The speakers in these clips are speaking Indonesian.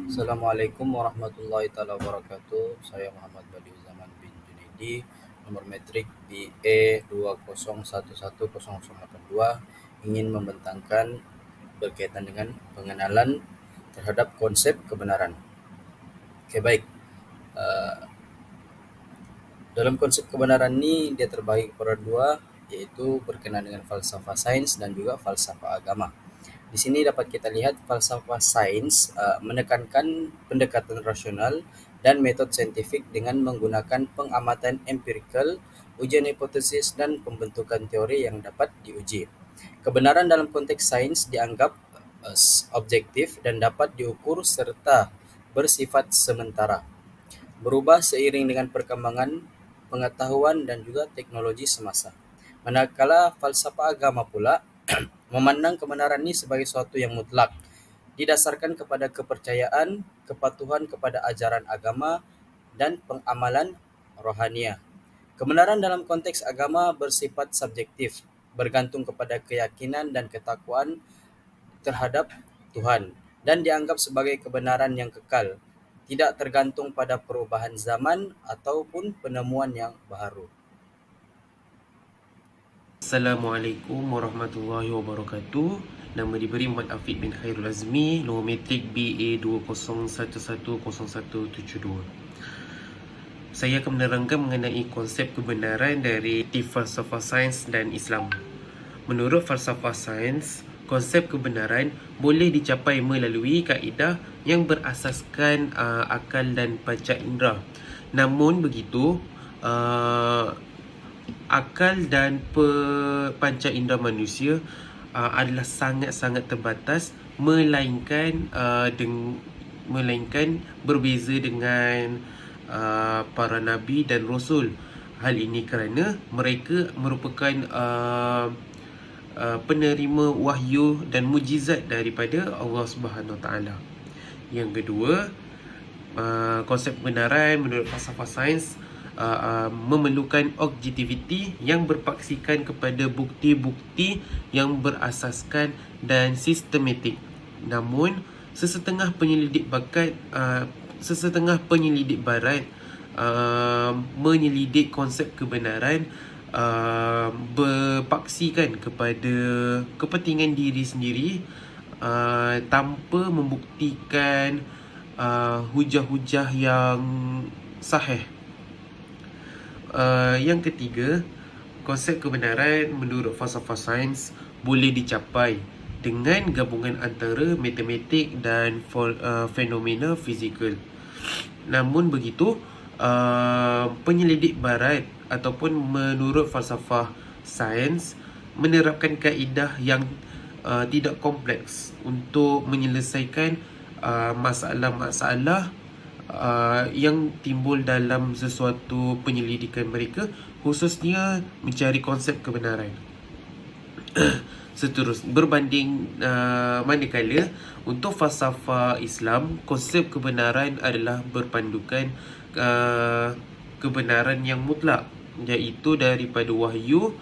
Assalamualaikum warahmatullahi taala wabarakatuh. Saya Muhammad Badiu Zaman bin Junaidi, nomor metrik BE 2011082, ingin membentangkan berkaitan dengan pengenalan terhadap konsep kebenaran. Oke, baik. Uh, dalam konsep kebenaran ini dia terbagi kepada dua, yaitu berkenaan dengan falsafah sains dan juga falsafah agama. Di sini dapat kita lihat falsafah sains menekankan pendekatan rasional dan metode saintifik dengan menggunakan pengamatan empirikal, ujian hipotesis, dan pembentukan teori yang dapat diuji. Kebenaran dalam konteks sains dianggap objektif dan dapat diukur serta bersifat sementara, berubah seiring dengan perkembangan pengetahuan dan juga teknologi semasa. Manakala falsafah agama pula memandang kebenaran ini sebagai suatu yang mutlak, didasarkan kepada kepercayaan, kepatuhan kepada ajaran agama, dan pengamalan rohaniah. Kebenaran dalam konteks agama bersifat subjektif, bergantung kepada keyakinan dan ketakwaan terhadap Tuhan, dan dianggap sebagai kebenaran yang kekal, tidak tergantung pada perubahan zaman ataupun penemuan yang baru. Assalamualaikum warahmatullahi wabarakatuh. Nama diberi Muhammad Afiq bin Khairul Azmi, nombor metrik BA 201100172. Saya akan menerangkan mengenai konsep kebenaran dari falsafah sains dan Islam. Menurut falsafah sains, konsep kebenaran boleh dicapai melalui kaedah yang berasaskan akal dan panca indera. Namun begitu, akal dan panca indera manusia adalah sangat-sangat terbatas, melainkan berbeza dengan para nabi dan rasul. Hal ini kerana mereka merupakan penerima wahyu dan mujizat daripada Allah Subhanahu Wa Taala. Yang kedua, konsep kebenaran menurut falsafah sains memerlukan objektiviti yang berpaksikan kepada bukti-bukti yang berasaskan dan sistematik. Namun sesetengah penyelidik barat menyelidik konsep kebenaran berpaksikan kepada kepentingan diri sendiri tanpa membuktikan hujah-hujah yang sahih. Yang ketiga, konsep kebenaran menurut falsafah sains boleh dicapai dengan gabungan antara matematik dan fenomena fizikal. Namun begitu, penyelidik barat ataupun menurut falsafah sains menerapkan kaedah yang tidak kompleks untuk menyelesaikan masalah-masalah yang timbul dalam sesuatu penyelidikan mereka, khususnya mencari konsep kebenaran. Seterusnya, berbanding manakala untuk falsafah Islam, konsep kebenaran adalah berpandukan kebenaran yang mutlak, iaitu daripada wahyu,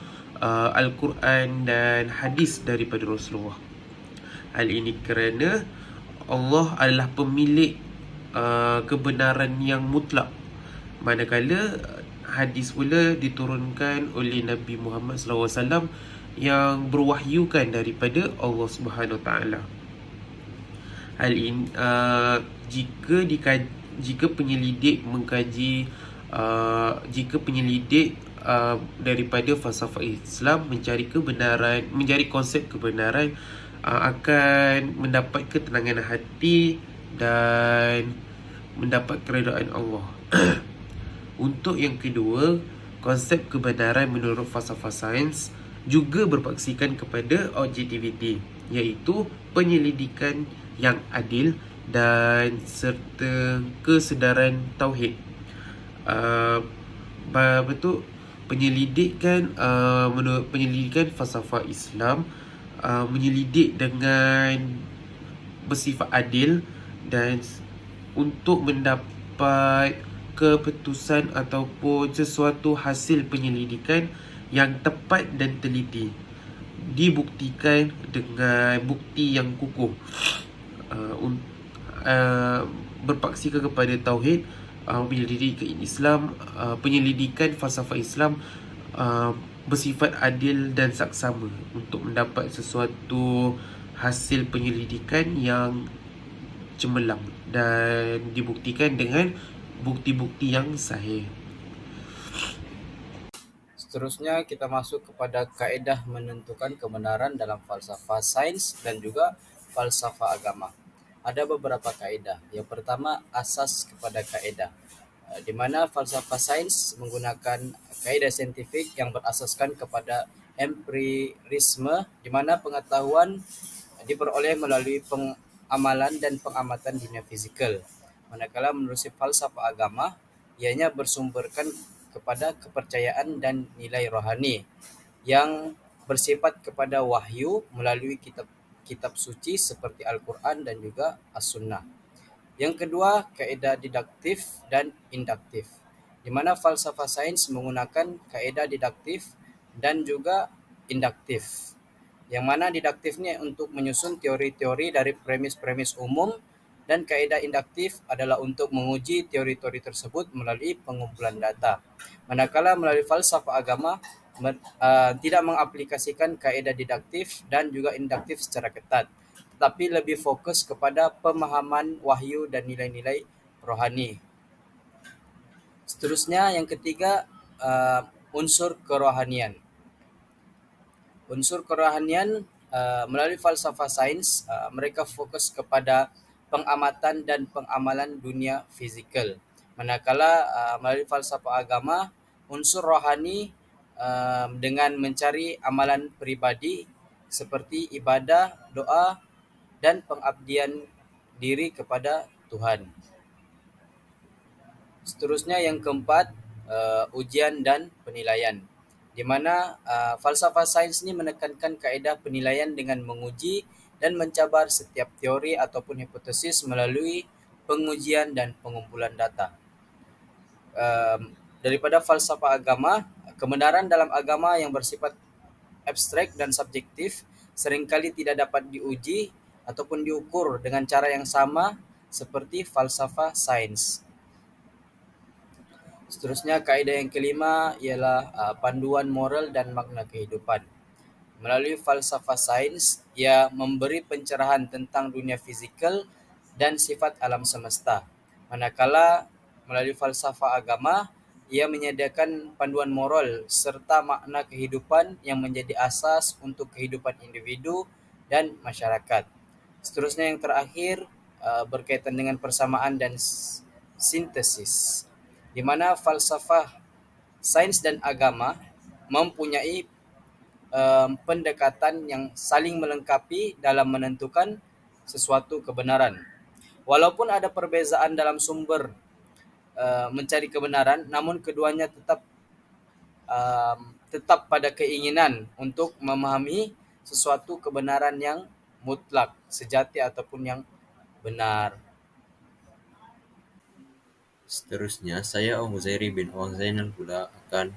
Al-Quran dan hadis daripada Rasulullah. Hal ini kerana Allah adalah pemilik kebenaran yang mutlak, manakala hadis pula diturunkan oleh Nabi Muhammad SAW yang berwahyukan daripada Allah Subhanahu Taala. Hal ini jika penyelidik mengkaji jika penyelidik daripada falsafah Islam mencari konsep kebenaran, akan mendapat ketenangan hati dan mendapat keredaan Allah. Untuk yang kedua, konsep kebenaran menurut falsafah sains juga berpaksikan kepada objektiviti, iaitu penyelidikan yang adil dan serta kesedaran tauhid. Betul, menurut penyelidikan falsafah Islam menyelidik dengan bersifat adil dan untuk mendapat keputusan ataupun sesuatu hasil penyelidikan yang tepat dan teliti, dibuktikan dengan bukti yang kukuh. berpaksikan kepada tauhid, penyelidikan Islam, penyelidikan falsafah Islam bersifat adil dan saksama untuk mendapat sesuatu hasil penyelidikan yang cemerlang dan dibuktikan dengan bukti-bukti yang sahih. Seterusnya kita masuk kepada kaedah menentukan kebenaran dalam falsafah sains dan juga falsafah agama. Ada beberapa kaedah. Yang pertama, asas kepada kaedah, di mana falsafah sains menggunakan kaedah saintifik yang berasaskan kepada empirisme, di mana pengetahuan diperoleh melalui pengamalan dan pengamatan dunia fizikal. Manakala menurut falsafah agama, ianya bersumberkan kepada kepercayaan dan nilai rohani yang bersifat kepada wahyu melalui kitab suci seperti Al-Quran dan juga As-Sunnah. Yang kedua, kaedah didaktif dan induktif, di mana falsafah sains menggunakan kaedah didaktif dan juga induktif. Yang mana didaktif ini untuk menyusun teori-teori dari premis-premis umum, dan kaedah induktif adalah untuk menguji teori-teori tersebut melalui pengumpulan data. Manakala melalui falsafah agama tidak mengaplikasikan kaedah didaktif dan juga induktif secara ketat, tetapi lebih fokus kepada pemahaman wahyu dan nilai-nilai rohani. Seterusnya yang ketiga, unsur kerohanian. Unsur kerohanian melalui falsafah sains, mereka fokus kepada pengamatan dan pengamalan dunia fizikal. Manakala melalui falsafah agama, unsur rohani dengan mencari amalan pribadi seperti ibadah, doa, dan pengabdian diri kepada Tuhan. Seterusnya yang keempat, ujian dan penilaian, di mana falsafah sains ini menekankan kaedah penilaian dengan menguji dan mencabar setiap teori ataupun hipotesis melalui pengujian dan pengumpulan data. Daripada falsafah agama, kebenaran dalam agama yang bersifat abstrak dan subjektif seringkali tidak dapat diuji ataupun diukur dengan cara yang sama seperti falsafah sains. Seterusnya, kaidah yang kelima ialah panduan moral dan makna kehidupan. Melalui falsafah sains, ia memberi pencerahan tentang dunia fizikal dan sifat alam semesta. Manakala melalui falsafah agama, ia menyediakan panduan moral serta makna kehidupan yang menjadi asas untuk kehidupan individu dan masyarakat. Seterusnya yang terakhir, berkaitan dengan persamaan dan sintesis, di mana falsafah sains dan agama mempunyai pendekatan yang saling melengkapi dalam menentukan sesuatu kebenaran. Walaupun ada perbezaan dalam sumber mencari kebenaran, namun keduanya tetap pada keinginan untuk memahami sesuatu kebenaran yang mutlak, sejati ataupun yang benar. Seterusnya, saya Om Huzairi bin Owang Zainal pula akan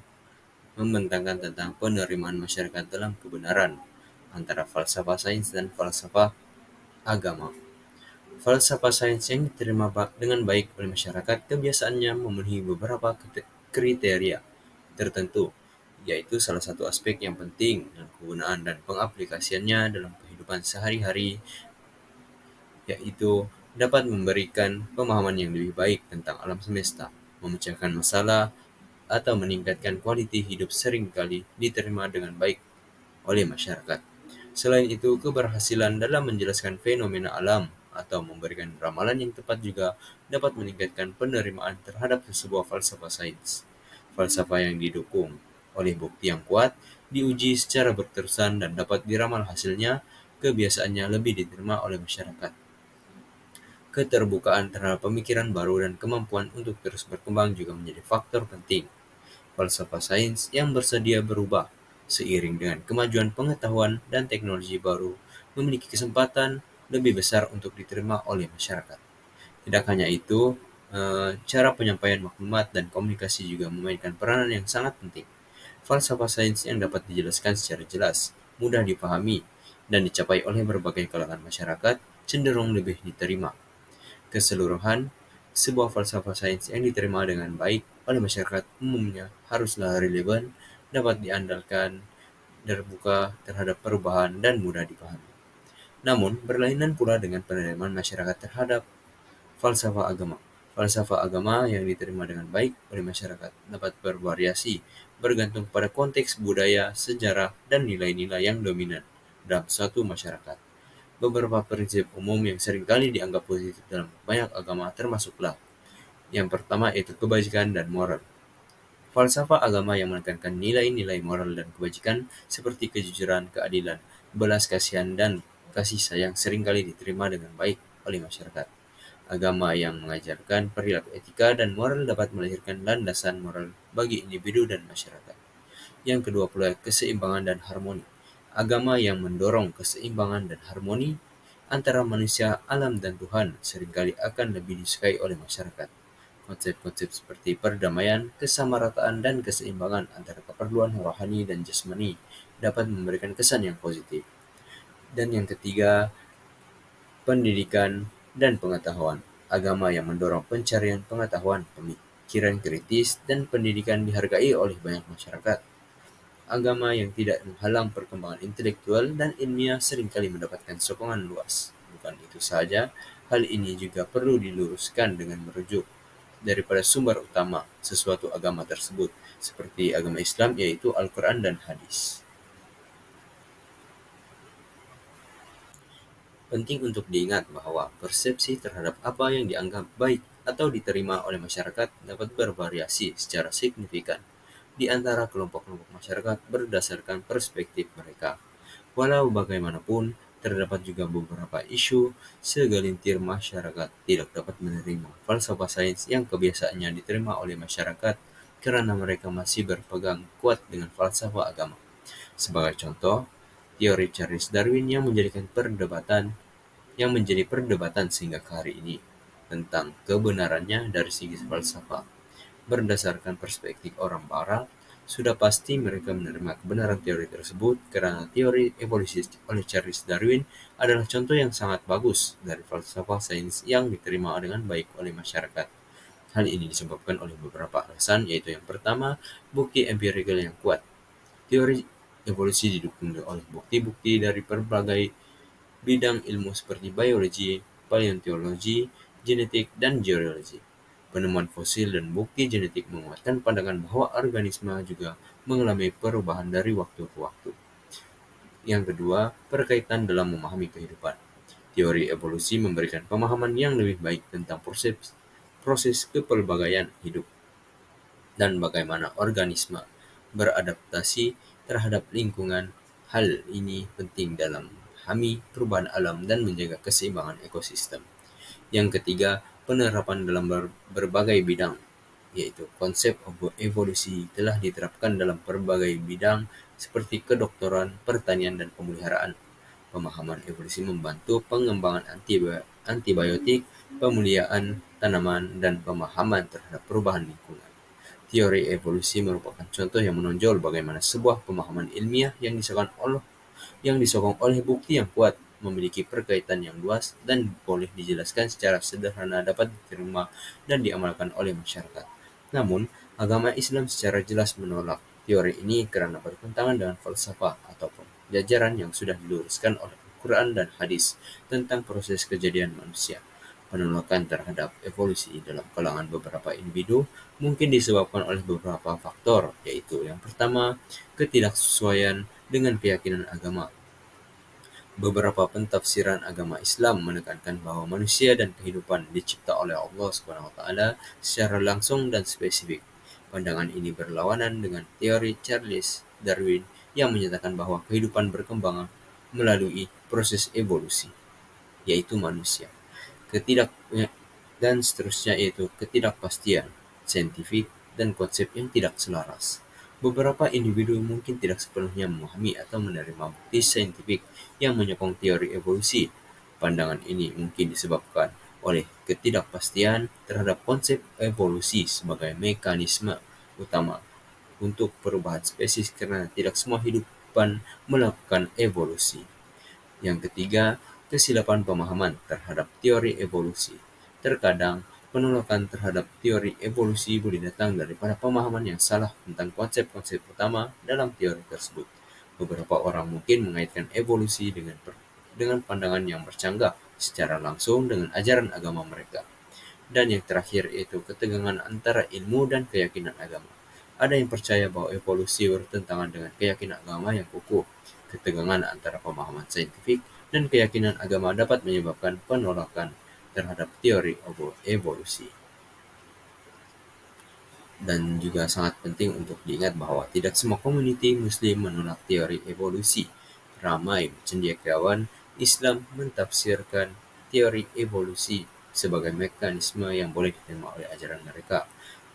membentangkan tentang penerimaan masyarakat dalam kebenaran antara falsafah sains dan falsafah agama. Falsafah sains yang diterima dengan baik oleh masyarakat kebiasaannya memenuhi beberapa kriteria tertentu, yaitu salah satu aspek yang penting dalam kegunaan dan pengaplikasiannya dalam kehidupan sehari-hari, yaitu dapat memberikan pemahaman yang lebih baik tentang alam semesta, memecahkan masalah, atau meningkatkan kualiti hidup seringkali diterima dengan baik oleh masyarakat. Selain itu, keberhasilan dalam menjelaskan fenomena alam atau memberikan ramalan yang tepat juga dapat meningkatkan penerimaan terhadap sebuah falsafah sains. Falsafah yang didukung oleh bukti yang kuat, diuji secara berterusan dan dapat diramal hasilnya, kebiasaannya lebih diterima oleh masyarakat. Keterbukaan terhadap pemikiran baru dan kemampuan untuk terus berkembang juga menjadi faktor penting. Falsafah sains yang bersedia berubah seiring dengan kemajuan pengetahuan dan teknologi baru memiliki kesempatan lebih besar untuk diterima oleh masyarakat. Tidak hanya itu, cara penyampaian maklumat dan komunikasi juga memainkan peranan yang sangat penting. Falsafah sains yang dapat dijelaskan secara jelas, mudah dipahami, dan dicapai oleh berbagai kalangan masyarakat cenderung lebih diterima. keseluruhan, sebuah falsafah sains yang diterima dengan baik oleh masyarakat umumnya haruslah relevan, dapat diandalkan, terbuka terhadap perubahan, dan mudah dipahami. Namun, berlainan pula dengan penerimaan masyarakat terhadap falsafah agama. Falsafah agama yang diterima dengan baik oleh masyarakat dapat bervariasi, bergantung pada konteks budaya, sejarah, dan nilai-nilai yang dominan dalam suatu masyarakat. Beberapa prinsip umum yang seringkali dianggap positif dalam banyak agama termasuklah: yang pertama yaitu kebajikan dan moral. Falsafah agama yang menekankan nilai-nilai moral dan kebajikan seperti kejujuran, keadilan, belas kasihan, dan kasih sayang seringkali diterima dengan baik oleh masyarakat. Agama yang mengajarkan perilaku etika dan moral dapat melahirkan landasan moral bagi individu dan masyarakat. Yang kedua pula keseimbangan dan harmoni. Agama yang mendorong keseimbangan dan harmoni antara manusia, alam, dan Tuhan seringkali akan lebih disukai oleh masyarakat. Konsep-konsep seperti perdamaian, kesamarataan, dan keseimbangan antara keperluan rohani dan jasmani dapat memberikan kesan yang positif. Dan yang ketiga, pendidikan dan pengetahuan. Agama yang mendorong pencarian pengetahuan, pemikiran kritis, dan pendidikan dihargai oleh banyak masyarakat. Agama yang tidak menghalang perkembangan intelektual dan ilmiah seringkali mendapatkan sokongan luas. Bukan itu saja, hal ini juga perlu diluruskan dengan merujuk daripada sumber utama sesuatu agama tersebut, seperti agama Islam yaitu Al-Quran dan Hadis. Penting untuk diingat bahwa persepsi terhadap apa yang dianggap baik atau diterima oleh masyarakat dapat bervariasi secara signifikan di antara kelompok-kelompok masyarakat berdasarkan perspektif mereka. Walau bagaimanapun, terdapat juga beberapa isu segelintir masyarakat tidak dapat menerima falsafah sains yang kebiasaannya diterima oleh masyarakat karena mereka masih berpegang kuat dengan falsafah agama. Sebagai contoh, teori Charles Darwin yang menjadi perdebatan sehingga ke hari ini tentang kebenarannya dari segi falsafah. Berdasarkan perspektif orang barat, sudah pasti mereka menerima kebenaran teori tersebut karena teori evolusi oleh Charles Darwin adalah contoh yang sangat bagus dari falsafah sains yang diterima dengan baik oleh masyarakat. Hal ini disebabkan oleh beberapa alasan, yaitu yang pertama, bukti empirikal yang kuat. Teori evolusi didukung oleh bukti-bukti dari berbagai bidang ilmu seperti biologi, paleontologi, genetik, dan geologi. Penemuan fosil dan bukti genetik menguatkan pandangan bahwa organisme juga mengalami perubahan dari waktu ke waktu. Yang kedua, berkaitan dalam memahami kehidupan. Teori evolusi memberikan pemahaman yang lebih baik tentang proses kepelbagaian hidup dan bagaimana organisme beradaptasi terhadap lingkungan. Hal ini penting dalam memahami perubahan alam dan menjaga keseimbangan ekosistem. Yang ketiga, penerapan dalam berbagai bidang, yaitu konsep evolusi telah diterapkan dalam berbagai bidang seperti kedokteran, pertanian, dan pemeliharaan. Pemahaman evolusi membantu pengembangan antibiotik, pemulihan tanaman, dan pemahaman terhadap perubahan lingkungan. Teori evolusi merupakan contoh yang menonjol bagaimana sebuah pemahaman ilmiah yang disokong oleh bukti yang kuat, memiliki perkaitan yang luas, dan boleh dijelaskan secara sederhana dapat diterima dan diamalkan oleh masyarakat. Namun, agama Islam secara jelas menolak teori ini karena bertentangan dengan falsafah ataupun jajaran yang sudah diluruskan oleh Al-Quran dan Hadis tentang proses kejadian manusia. Penolakan terhadap evolusi dalam kalangan beberapa individu mungkin disebabkan oleh beberapa faktor, yaitu yang pertama, ketidaksesuaian dengan keyakinan agama. Beberapa pentafsiran agama Islam menekankan bahwa manusia dan kehidupan dicipta oleh Allah SWT secara langsung dan spesifik. Pandangan ini berlawanan dengan teori Charles Darwin yang menyatakan bahwa kehidupan berkembang melalui proses evolusi, yaitu manusia. Dan seterusnya, yaitu ketidakpastian saintifik dan konsep yang tidak selaras. Beberapa individu mungkin tidak sepenuhnya memahami atau menerima bukti saintifik yang menyokong teori evolusi. Pandangan ini mungkin disebabkan oleh ketidakpastian terhadap konsep evolusi sebagai mekanisme utama untuk perubahan spesies karena tidak semua hidupan melakukan evolusi. Yang ketiga, kesilapan pemahaman terhadap teori evolusi. Terkadang, penolakan terhadap teori evolusi boleh datang daripada pemahaman yang salah tentang konsep-konsep utama dalam teori tersebut. Beberapa orang mungkin mengaitkan evolusi dengan pandangan yang bercanggah secara langsung dengan ajaran agama mereka. Dan yang terakhir yaitu ketegangan antara ilmu dan keyakinan agama. Ada yang percaya bahwa evolusi bertentangan dengan keyakinan agama yang kukuh. Ketegangan antara pemahaman saintifik dan keyakinan agama dapat menyebabkan penolakan terhadap teori evolusi. Dan juga sangat penting untuk diingat bahwa tidak semua komuniti Muslim menolak teori evolusi. Ramai cendekiawan Islam mentafsirkan teori evolusi sebagai mekanisme yang boleh diterima oleh ajaran mereka,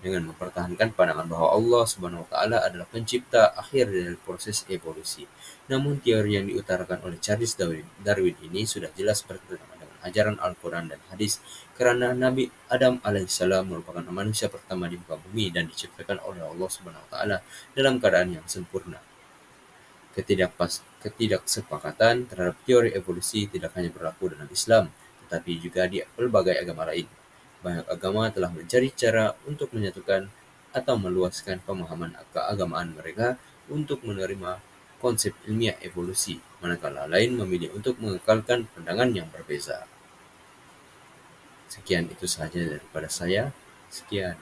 dengan mempertahankan pandangan bahwa Allah Subhanahu wa taala adalah pencipta akhir dari proses evolusi. Namun teori yang diutarakan oleh Charles Darwin ini sudah jelas bertentangan dengan ajaran Al-Quran dan hadis, karena Nabi Adam alaihissalam merupakan manusia pertama di muka bumi dan diciptakan oleh Allah Subhanahu wa taala dalam keadaan yang sempurna. Ketidaksepakatan terhadap teori evolusi tidak hanya berlaku dalam Islam, tetapi juga di berbagai agama lain. Banyak agama telah mencari cara untuk menyatukan atau meluaskan pemahaman keagamaan mereka untuk menerima konsep ilmiah evolusi, manakala lain memilih untuk mengekalkan pandangan yang berbeda. Sekian itu saja daripada saya. Sekian.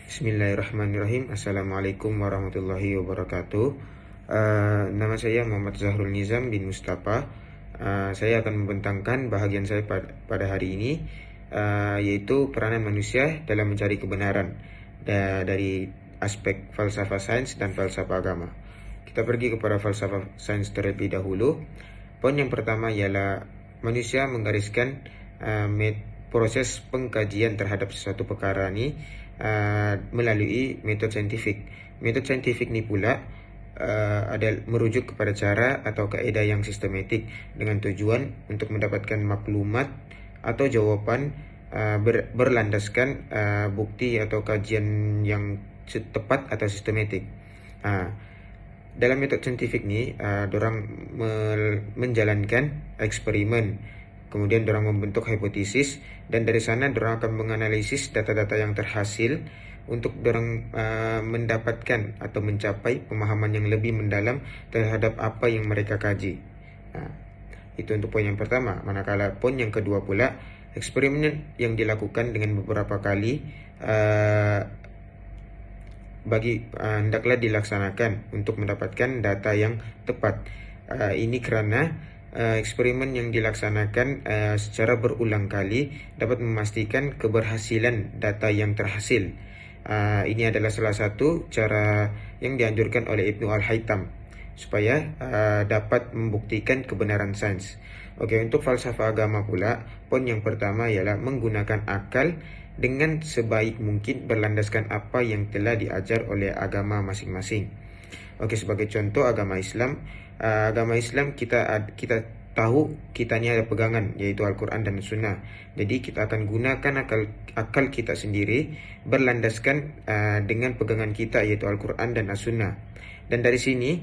Bismillahirrahmanirrahim. Assalamualaikum warahmatullahi wabarakatuh. Nama saya Muhammad Zahrul Nizam bin Mustafa. Saya akan membentangkan bahagian saya pada hari ini, yaitu peranan manusia dalam mencari kebenaran dari aspek falsafah sains dan falsafah agama. Kita pergi kepada falsafah sains terlebih dahulu. Poin yang pertama ialah manusia menggariskan proses pengkajian terhadap sesuatu perkara ni melalui metode saintifik. Metode saintifik ni pula ada merujuk kepada cara atau kaedah yang sistematik dengan tujuan untuk mendapatkan maklumat atau jawapan berlandaskan bukti atau kajian yang tepat atau sistematik. Dalam metode saintifik ni, dorang menjalankan eksperimen, kemudian dorang membentuk hipotesis, dan dari sana dorang akan menganalisis data-data yang terhasil untuk dorang mendapatkan atau mencapai pemahaman yang lebih mendalam terhadap apa yang mereka kaji. Itu untuk poin yang pertama. Manakala poin yang kedua pula, eksperimen yang dilakukan dengan beberapa kali hendaklah dilaksanakan untuk mendapatkan data yang tepat. Ini kerana eksperimen yang dilaksanakan secara berulang kali dapat memastikan keberhasilan data yang terhasil. Ini adalah salah satu cara yang dianjurkan oleh Ibnu Al-Haytham supaya dapat membuktikan kebenaran sains. Okey, untuk falsafah agama pula, poin yang pertama ialah menggunakan akal dengan sebaik mungkin berlandaskan apa yang telah diajar oleh agama masing-masing. Okey, sebagai contoh agama Islam, kita tahu kita ni ada pegangan, iaitu Al-Quran dan Sunnah. Jadi kita akan gunakan akal kita sendiri berlandaskan dengan pegangan kita, iaitu Al-Quran dan As-Sunnah. Dan dari sini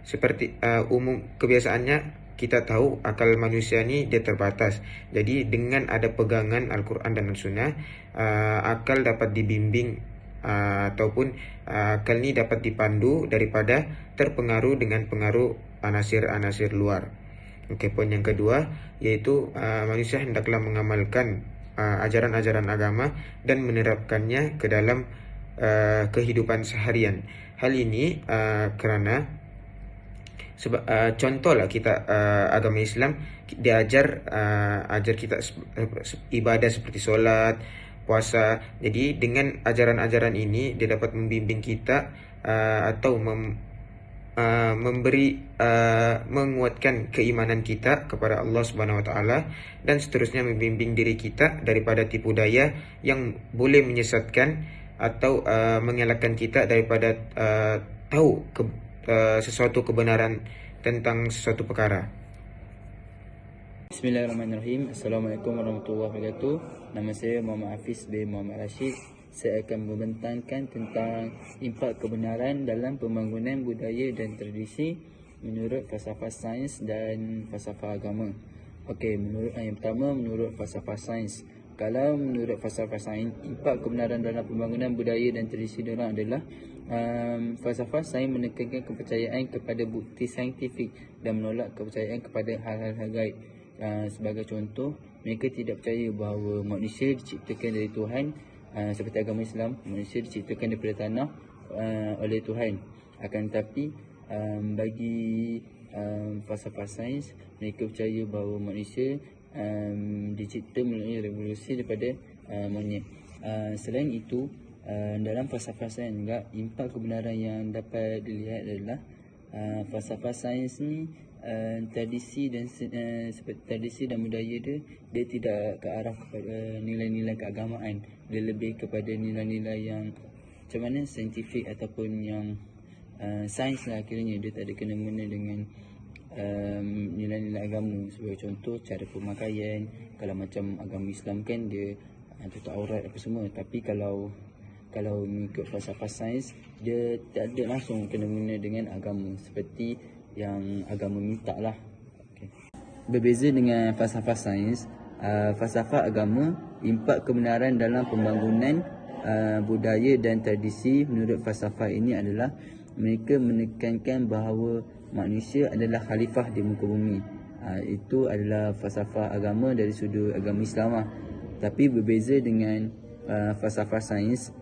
seperti umum kebiasaannya, kita tahu akal manusia ni dia terbatas. Jadi dengan ada pegangan Al-Quran dan Sunnah, akal dapat dibimbing ataupun akal ni dapat dipandu daripada terpengaruh dengan pengaruh anasir-anasir luar. Okey, poin yang kedua iaitu manusia hendaklah mengamalkan ajaran-ajaran agama dan menerapkannya ke dalam kehidupan seharian. Hal ini kerana contohlah kita agama Islam diajar ajar kita ibadah seperti solat, puasa. Jadi dengan ajaran-ajaran ini dia dapat membimbing kita atau menguatkan keimanan kita kepada Allah Subhanahu wa taala, dan seterusnya membimbing diri kita daripada tipu daya yang boleh menyesatkan atau mengelakkan kita daripada tahu sesuatu kebenaran tentang sesuatu perkara. Bismillahirrahmanirrahim. Assalamualaikum warahmatullahi wabarakatuh. Nama saya Muhammad Hafiz bin Muhammad Rashid. Saya akan membentangkan tentang impak kebenaran dalam pembangunan budaya dan tradisi menurut falsafah sains dan falsafah agama. Okey, yang pertama menurut falsafah sains. Kalau menurut falsafah sains, impak kebenaran dalam pembangunan budaya dan tradisi diorang adalah falsafah sains menekankan kepercayaan kepada bukti saintifik dan menolak kepercayaan kepada hal-hal gaib. Sebagai contoh, mereka tidak percaya bahawa manusia diciptakan dari Tuhan, seperti agama Islam, manusia diciptakan daripada tanah oleh Tuhan. Akan tetapi bagi falsafah sains, mereka percaya bahawa manusia dicipta melalui revolusi daripada monyet. Selain itu, dalam falsafah sains juga, impak kebenaran yang dapat dilihat adalah falsafah sains ni tradisi dan budaya dia tidak ke arah kepada nilai-nilai keagamaan. Dia lebih kepada nilai-nilai yang macam mana saintifik ataupun yang sains lah kiranya. Dia tak ada kena-mena dengan nilai-nilai agama. Sebagai contoh, cara pemakaian. Kalau macam agama Islam kan dia tutup aurat apa semua. Tapi kalau mengikut falsafah sains, dia tak ada langsung kena-mena dengan agama seperti yang agama minta lah. Okay. Berbeza dengan falsafah sains, falsafah agama, impak kebenaran dalam pembangunan budaya dan tradisi menurut falsafah ini adalah mereka menekankan bahawa manusia adalah khalifah di muka bumi. Itu adalah falsafah agama dari sudut agama Islam lah. Tapi berbeza dengan falsafah sains,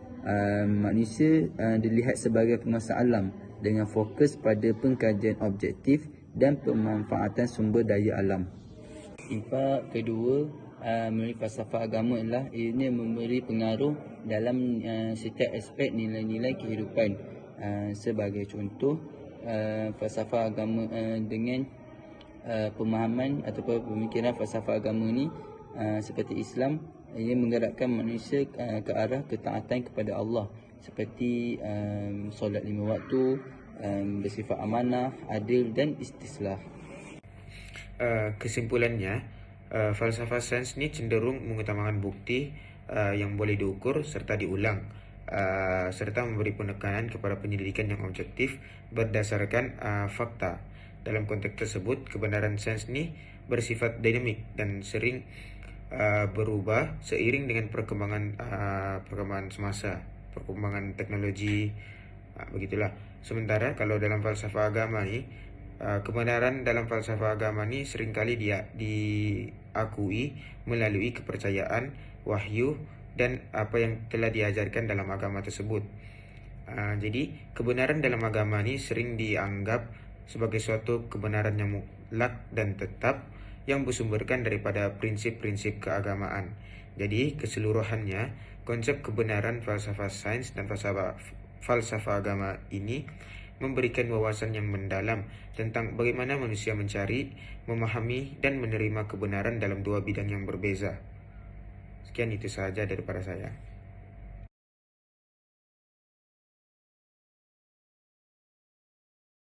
manusia dilihat sebagai penguasa alam dengan fokus pada pengkajian objektif dan pemanfaatan sumber daya alam. Impak kedua melalui falsafah agama ialah ianya memberi pengaruh dalam setiap aspek nilai-nilai kehidupan. Sebagai contoh, falsafah agama dengan pemahaman ataupun pemikiran falsafah agama ni seperti Islam, ia menggerakkan manusia ke arah ketaatan kepada Allah seperti solat 5 waktu, bersifat amanah, adil dan istislah. Kesimpulannya, falsafah sains ni cenderung mengutamakan bukti yang boleh diukur serta diulang, serta memberi penekanan kepada penyelidikan yang objektif berdasarkan fakta. Dalam konteks tersebut, kebenaran sains ni bersifat dinamik dan sering berubah seiring dengan perkembangan semasa, perkembangan teknologi, begitulah. Sementara kalau dalam falsafah agama ni, kebenaran dalam falsafah agama ni seringkali dia diakui melalui kepercayaan, wahyu dan apa yang telah diajarkan dalam agama tersebut. Jadi kebenaran dalam agama ni sering dianggap sebagai suatu kebenaran yang mutlak dan tetap yang bersumberkan daripada prinsip-prinsip keagamaan. Jadi keseluruhannya, konsep kebenaran falsafah sains dan falsafah agama ini memberikan wawasan yang mendalam tentang bagaimana manusia mencari, memahami dan menerima kebenaran dalam dua bidang yang berbeza. Sekian, itu sahaja daripada saya.